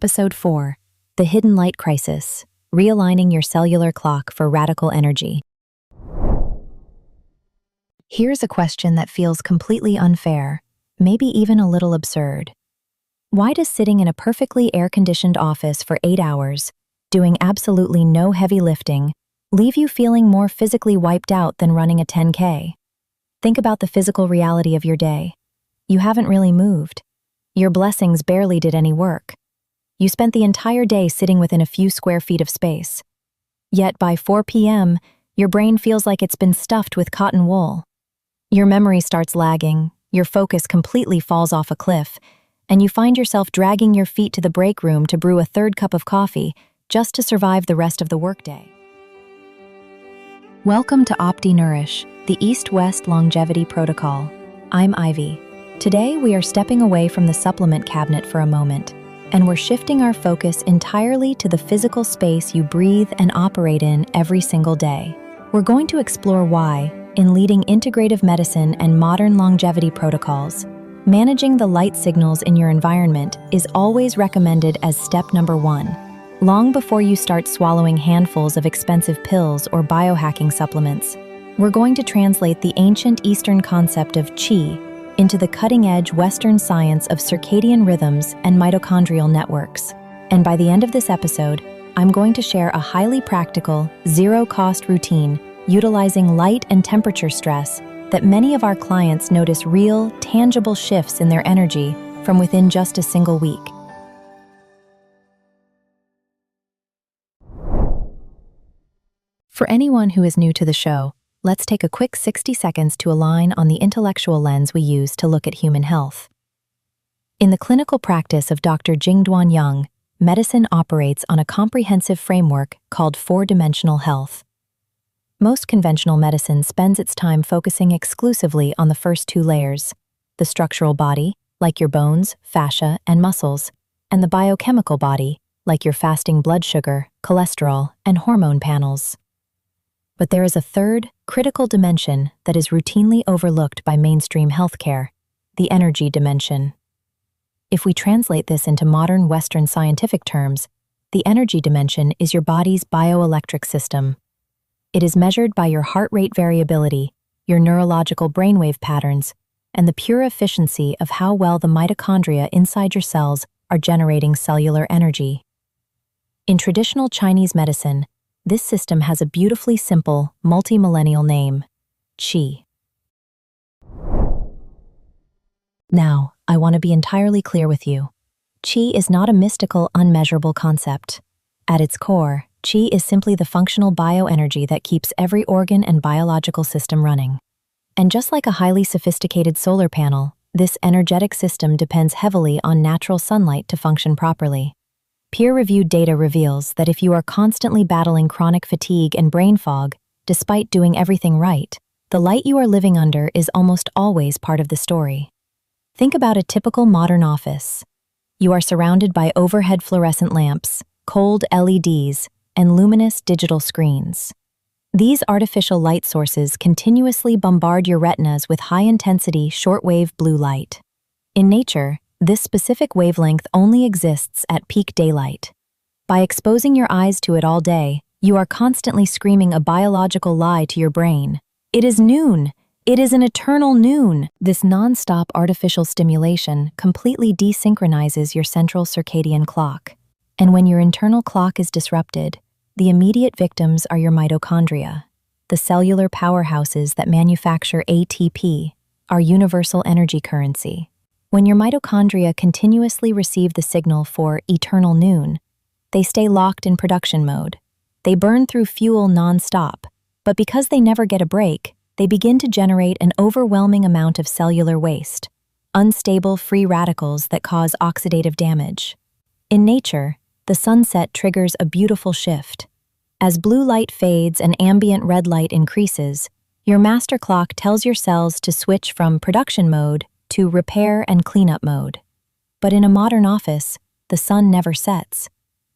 Episode 4, The Hidden Light Crisis, Realigning Your Cellular Clock for Radical Energy. Here's a question that feels completely unfair, maybe even a little absurd. Why does sitting in a perfectly air-conditioned office for 8 hours, doing absolutely no heavy lifting, leave you feeling more physically wiped out than running a 10K? Think about the physical reality of your day. You haven't really moved. Your blessings barely did any work. You spent the entire day sitting within a few square feet of space. Yet by 4 p.m., your brain feels like it's been stuffed with cotton wool. Your memory starts lagging, your focus completely falls off a cliff, and you find yourself dragging your feet to the break room to brew a third cup of coffee just to survive the rest of the workday. Welcome to OptiNourish, the East-West Longevity Protocol. I'm Ivy. Today we are stepping away from the supplement cabinet for a moment, and we're shifting our focus entirely to the physical space you breathe and operate in every single day. We're going to explore why, in leading integrative medicine and modern longevity protocols, managing the light signals in your environment is always recommended as step number 1. Long before you start swallowing handfuls of expensive pills or biohacking supplements, we're going to translate the ancient Eastern concept of qi into the cutting-edge Western science of circadian rhythms and mitochondrial networks. And by the end of this episode, I'm going to share a highly practical, zero-cost routine utilizing light and temperature stress that many of our clients notice real, tangible shifts in their energy from within just a single week. For anyone who is new to the show, let's take a quick 60 seconds to align on the intellectual lens we use to look at human health. In the clinical practice of Dr. Jingduan, medicine operates on a comprehensive framework called four-dimensional health. Most conventional medicine spends its time focusing exclusively on the first two layers, the structural body, like your bones, fascia, and muscles, and the biochemical body, like your fasting blood sugar, cholesterol, and hormone panels. But there is a third, critical dimension that is routinely overlooked by mainstream healthcare, the energy dimension. If we translate this into modern Western scientific terms, the energy dimension is your body's bioelectric system. It is measured by your heart rate variability, your neurological brainwave patterns, and the pure efficiency of how well the mitochondria inside your cells are generating cellular energy. In traditional Chinese medicine, this system has a beautifully simple, multi-millennial name, qi. Now, I want to be entirely clear with you. Qi is not a mystical, unmeasurable concept. At its core, qi is simply the functional bioenergy that keeps every organ and biological system running. And just like a highly sophisticated solar panel, this energetic system depends heavily on natural sunlight to function properly. Peer-reviewed data reveals that if you are constantly battling chronic fatigue and brain fog, despite doing everything right, the light you are living under is almost always part of the story. Think about a typical modern office. You are surrounded by overhead fluorescent lamps, cold LEDs, and luminous digital screens. These artificial light sources continuously bombard your retinas with high-intensity shortwave blue light. In nature, this specific wavelength only exists at peak daylight. By exposing your eyes to it all day, you are constantly screaming a biological lie to your brain. It is noon! It is an eternal noon! This non-stop artificial stimulation completely desynchronizes your central circadian clock. And when your internal clock is disrupted, the immediate victims are your mitochondria, the cellular powerhouses that manufacture ATP, our universal energy currency. When your mitochondria continuously receive the signal for eternal noon, they stay locked in production mode. They burn through fuel non-stop, but because they never get a break, they begin to generate an overwhelming amount of cellular waste, unstable free radicals that cause oxidative damage. In nature, the sunset triggers a beautiful shift. As blue light fades and ambient red light increases, your master clock tells your cells to switch from production mode to repair and cleanup mode. But in a modern office, the sun never sets.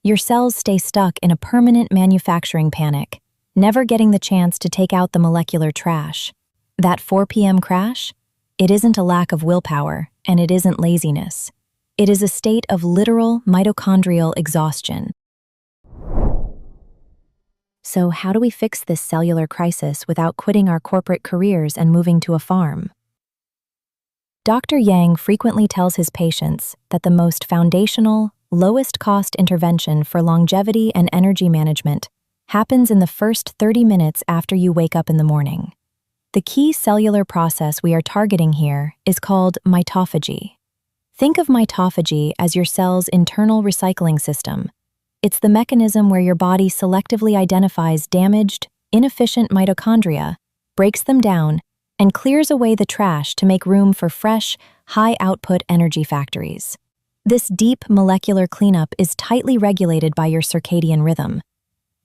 Your cells stay stuck in a permanent manufacturing panic, never getting the chance to take out the molecular trash. That 4 p.m. crash? It isn't a lack of willpower, and it isn't laziness. It is a state of literal mitochondrial exhaustion. So how do we fix this cellular crisis without quitting our corporate careers and moving to a farm? Dr. Yang frequently tells his patients that the most foundational, lowest-cost intervention for longevity and energy management happens in the first 30 minutes after you wake up in the morning. The key cellular process we are targeting here is called mitophagy. Think of mitophagy as your cell's internal recycling system. It's the mechanism where your body selectively identifies damaged, inefficient mitochondria, breaks them down, and clears away the trash to make room for fresh, high-output energy factories. This deep molecular cleanup is tightly regulated by your circadian rhythm.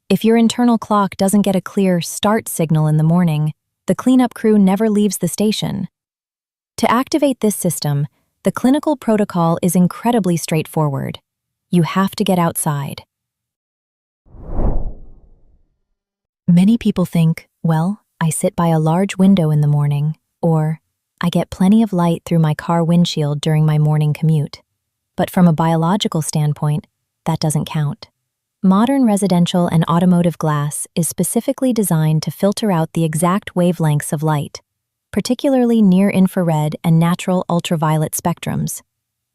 If your internal clock doesn't get a clear start signal in the morning, the cleanup crew never leaves the station. To activate this system, the clinical protocol is incredibly straightforward. You have to get outside. Many people think, well, I sit by a large window in the morning, or I get plenty of light through my car windshield during my morning commute. But from a biological standpoint, that doesn't count. Modern residential and automotive glass is specifically designed to filter out the exact wavelengths of light, particularly near-infrared and natural ultraviolet spectrums,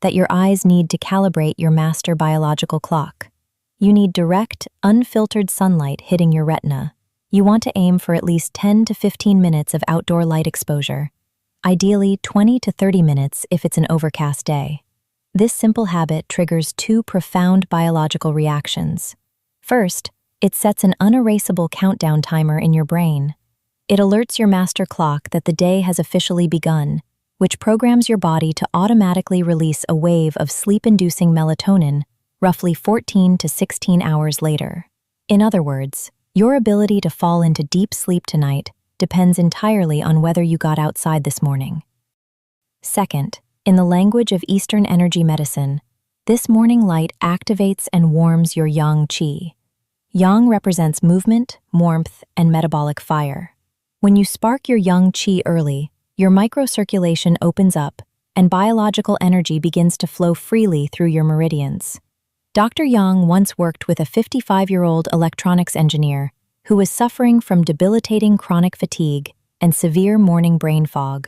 that your eyes need to calibrate your master biological clock. You need direct, unfiltered sunlight hitting your retina. You want to aim for at least 10 to 15 minutes of outdoor light exposure, ideally 20 to 30 minutes if it's an overcast day. This simple habit triggers two profound biological reactions. First, it sets an unerasable countdown timer in your brain. It alerts your master clock that the day has officially begun, which programs your body to automatically release a wave of sleep-inducing melatonin roughly 14 to 16 hours later. In other words, your ability to fall into deep sleep tonight depends entirely on whether you got outside this morning. Second, in the language of Eastern energy medicine, this morning light activates and warms your yang qi. Yang represents movement, warmth, and metabolic fire. When you spark your yang qi early, your microcirculation opens up, and biological energy begins to flow freely through your meridians. Dr. Yang once worked with a 55-year-old electronics engineer who was suffering from debilitating chronic fatigue and severe morning brain fog.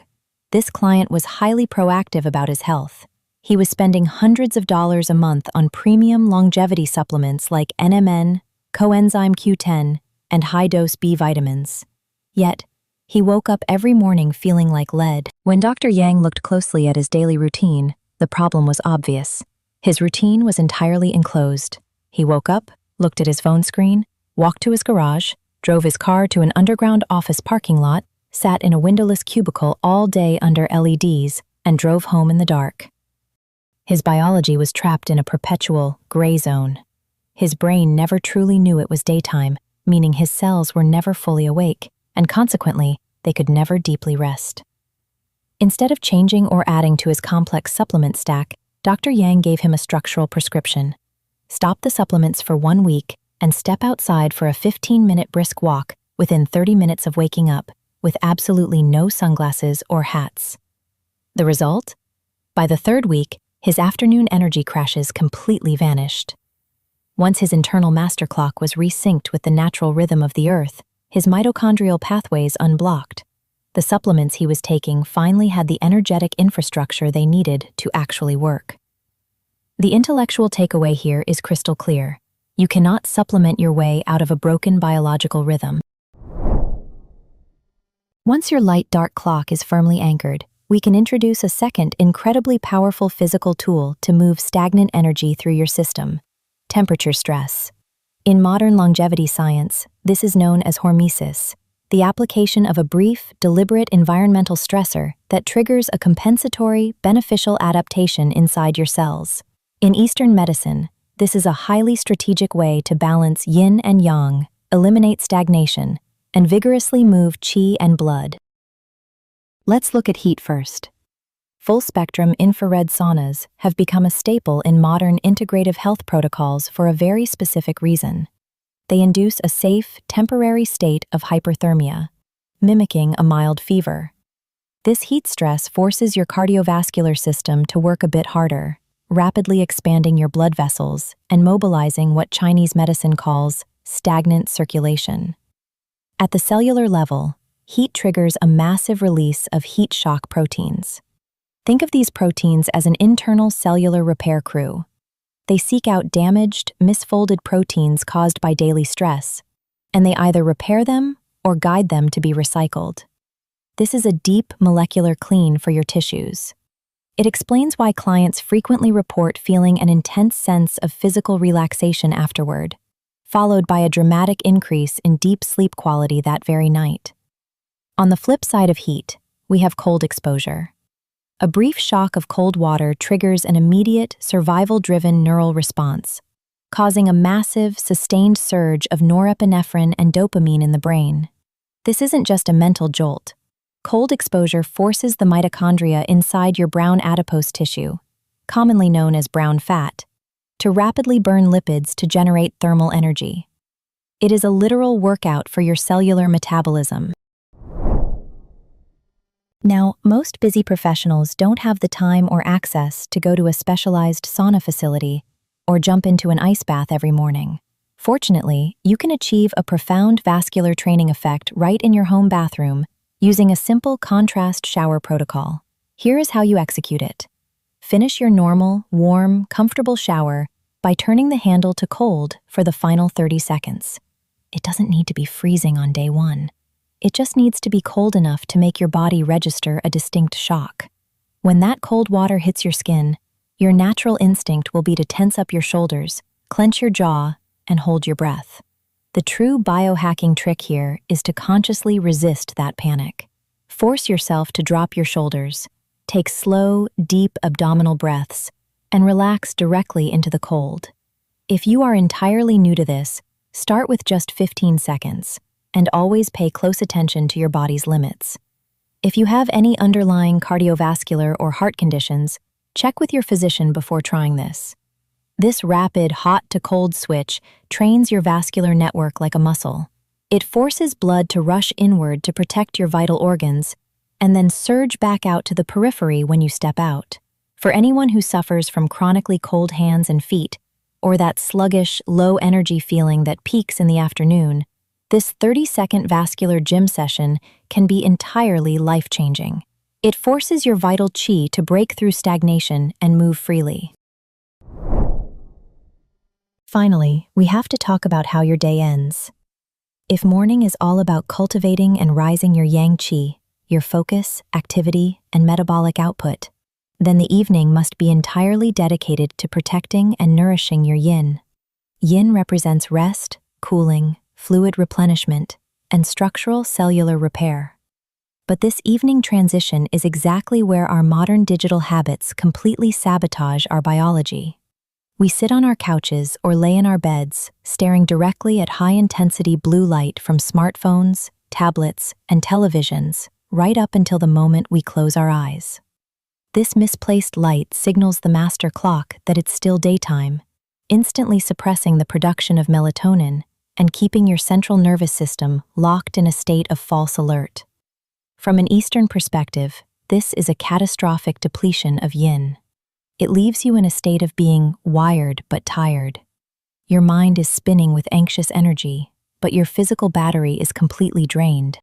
This client was highly proactive about his health. He was spending hundreds of dollars a month on premium longevity supplements like NMN, coenzyme Q10, and high-dose B vitamins. Yet, he woke up every morning feeling like lead. When Dr. Yang looked closely at his daily routine, the problem was obvious. His routine was entirely enclosed. He woke up, looked at his phone screen, walked to his garage, drove his car to an underground office parking lot, sat in a windowless cubicle all day under LEDs, and drove home in the dark. His biology was trapped in a perpetual gray zone. His brain never truly knew it was daytime, meaning his cells were never fully awake, and consequently, they could never deeply rest. Instead of changing or adding to his complex supplement stack, Dr. Yang gave him a structural prescription. Stop the supplements for 1 week and step outside for a 15-minute brisk walk within 30 minutes of waking up, with absolutely no sunglasses or hats. The result? By the 3rd week, his afternoon energy crashes completely vanished. Once his internal master clock was resynced with the natural rhythm of the earth, his mitochondrial pathways unblocked. The supplements he was taking finally had the energetic infrastructure they needed to actually work. The intellectual takeaway here is crystal clear. You cannot supplement your way out of a broken biological rhythm. Once your light-dark clock is firmly anchored, we can introduce a second incredibly powerful physical tool to move stagnant energy through your system: temperature stress. In modern longevity science, this is known as hormesis, the application of a brief, deliberate environmental stressor that triggers a compensatory, beneficial adaptation inside your cells. In Eastern medicine, this is a highly strategic way to balance yin and yang, eliminate stagnation, and vigorously move qi and blood. Let's look at heat first. Full-spectrum infrared saunas have become a staple in modern integrative health protocols for a very specific reason. They induce a safe, temporary state of hyperthermia, mimicking a mild fever. This heat stress forces your cardiovascular system to work a bit harder, rapidly expanding your blood vessels and mobilizing what Chinese medicine calls stagnant circulation. At the cellular level, heat triggers a massive release of heat shock proteins. Think of these proteins as an internal cellular repair crew. They seek out damaged, misfolded proteins caused by daily stress, and they either repair them or guide them to be recycled. This is a deep molecular clean for your tissues. It explains why clients frequently report feeling an intense sense of physical relaxation afterward, followed by a dramatic increase in deep sleep quality that very night. On the flip side of heat, we have cold exposure. A brief shock of cold water triggers an immediate, survival-driven neural response, causing a massive, sustained surge of norepinephrine and dopamine in the brain. This isn't just a mental jolt. Cold exposure forces the mitochondria inside your brown adipose tissue, commonly known as brown fat, to rapidly burn lipids to generate thermal energy. It is a literal workout for your cellular metabolism. Now, most busy professionals don't have the time or access to go to a specialized sauna facility or jump into an ice bath every morning. Fortunately, you can achieve a profound vascular training effect right in your home bathroom using a simple contrast shower protocol. Here is how you execute it. Finish your normal, warm, comfortable shower by turning the handle to cold for the final 30 seconds. It doesn't need to be freezing on day one. It just needs to be cold enough to make your body register a distinct shock. When that cold water hits your skin, your natural instinct will be to tense up your shoulders, clench your jaw, and hold your breath. The true biohacking trick here is to consciously resist that panic. Force yourself to drop your shoulders, take slow, deep abdominal breaths, and relax directly into the cold. If you are entirely new to this, start with just 15 seconds, and always pay close attention to your body's limits. If you have any underlying cardiovascular or heart conditions, check with your physician before trying this. This rapid hot-to-cold switch trains your vascular network like a muscle. It forces blood to rush inward to protect your vital organs, and then surge back out to the periphery when you step out. For anyone who suffers from chronically cold hands and feet, or that sluggish, low-energy feeling that peaks in the afternoon, this 30-second vascular gym session can be entirely life-changing. It forces your vital qi to break through stagnation and move freely. Finally, we have to talk about how your day ends. If morning is all about cultivating and rising your yang qi, your focus, activity, and metabolic output, then the evening must be entirely dedicated to protecting and nourishing your yin. Yin represents rest, cooling, fluid replenishment, and structural cellular repair. But this evening transition is exactly where our modern digital habits completely sabotage our biology. We sit on our couches or lay in our beds, staring directly at high-intensity blue light from smartphones, tablets, and televisions, right up until the moment we close our eyes. This misplaced light signals the master clock that it's still daytime, instantly suppressing the production of melatonin and keeping your central nervous system locked in a state of false alert. From an Eastern perspective, this is a catastrophic depletion of yin. It leaves you in a state of being wired but tired. Your mind is spinning with anxious energy, but your physical battery is completely drained.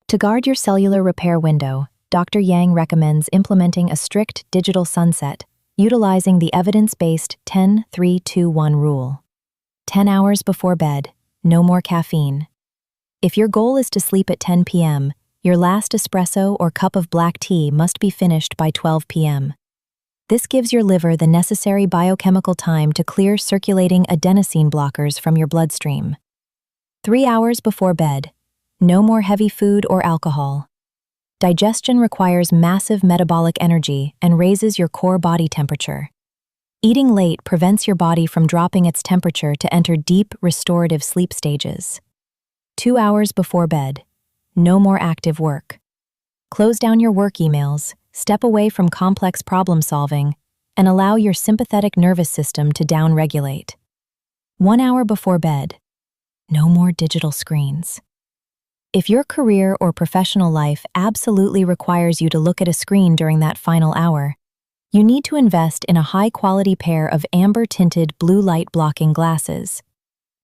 To guard your cellular repair window, Dr. Yang recommends implementing a strict digital sunset, utilizing the evidence-based 10-3-2-1 rule. 10 hours before bed, no more caffeine. If your goal is to sleep at 10 p.m., your last espresso or cup of black tea must be finished by 12 p.m. This gives your liver the necessary biochemical time to clear circulating adenosine blockers from your bloodstream. 3 hours before bed, no more heavy food or alcohol. Digestion requires massive metabolic energy and raises your core body temperature. Eating late prevents your body from dropping its temperature to enter deep, restorative sleep stages. 2 hours before bed, no more active work. Close down your work emails, step away from complex problem solving, and allow your sympathetic nervous system to downregulate. 1 hour before bed, no more digital screens. If your career or professional life absolutely requires you to look at a screen during that final hour, You need to invest in a high-quality pair of amber-tinted blue light-blocking glasses.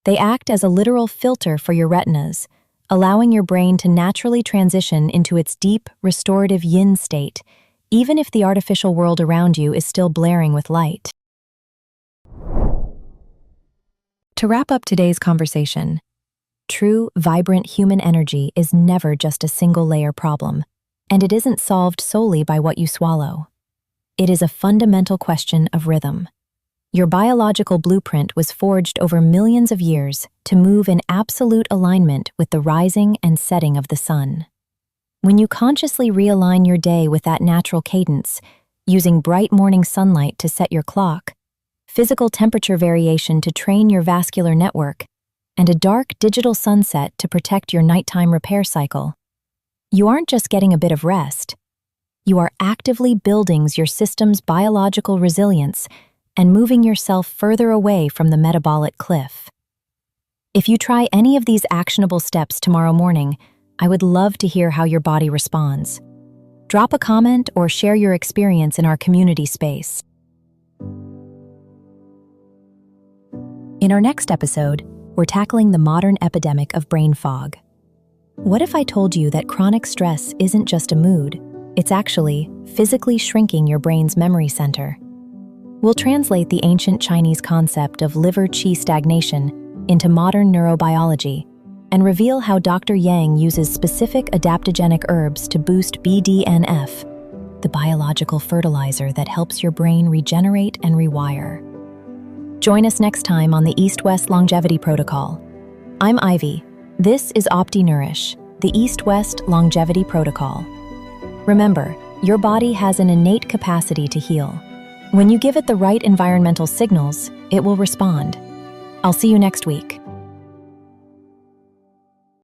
They act as a literal filter for your retinas, allowing your brain to naturally transition into its deep, restorative yin state, even if the artificial world around you is still blaring with light. To wrap up today's conversation, true, vibrant human energy is never just a single-layer problem, and it isn't solved solely by what you swallow. It is a fundamental question of rhythm. Your biological blueprint was forged over millions of years to move in absolute alignment with the rising and setting of the sun. When you consciously realign your day with that natural cadence, using bright morning sunlight to set your clock, physical temperature variation to train your vascular network, and a dark digital sunset to protect your nighttime repair cycle, you aren't just getting a bit of rest. You are actively building your system's biological resilience and moving yourself further away from the metabolic cliff. If you try any of these actionable steps tomorrow morning, I would love to hear how your body responds. Drop a comment or share your experience in our community space. In our next episode, we're tackling the modern epidemic of brain fog. What if I told you that chronic stress isn't just a mood, it's actually physically shrinking your brain's memory center? We'll translate the ancient Chinese concept of liver-qi stagnation into modern neurobiology and reveal how Dr. Yang uses specific adaptogenic herbs to boost BDNF, the biological fertilizer that helps your brain regenerate and rewire. Join us next time on the East-West Longevity Protocol. I'm Ivy. This is OptiNourish, the East-West Longevity Protocol. Remember, your body has an innate capacity to heal. When you give it the right environmental signals, it will respond. I'll see you next week.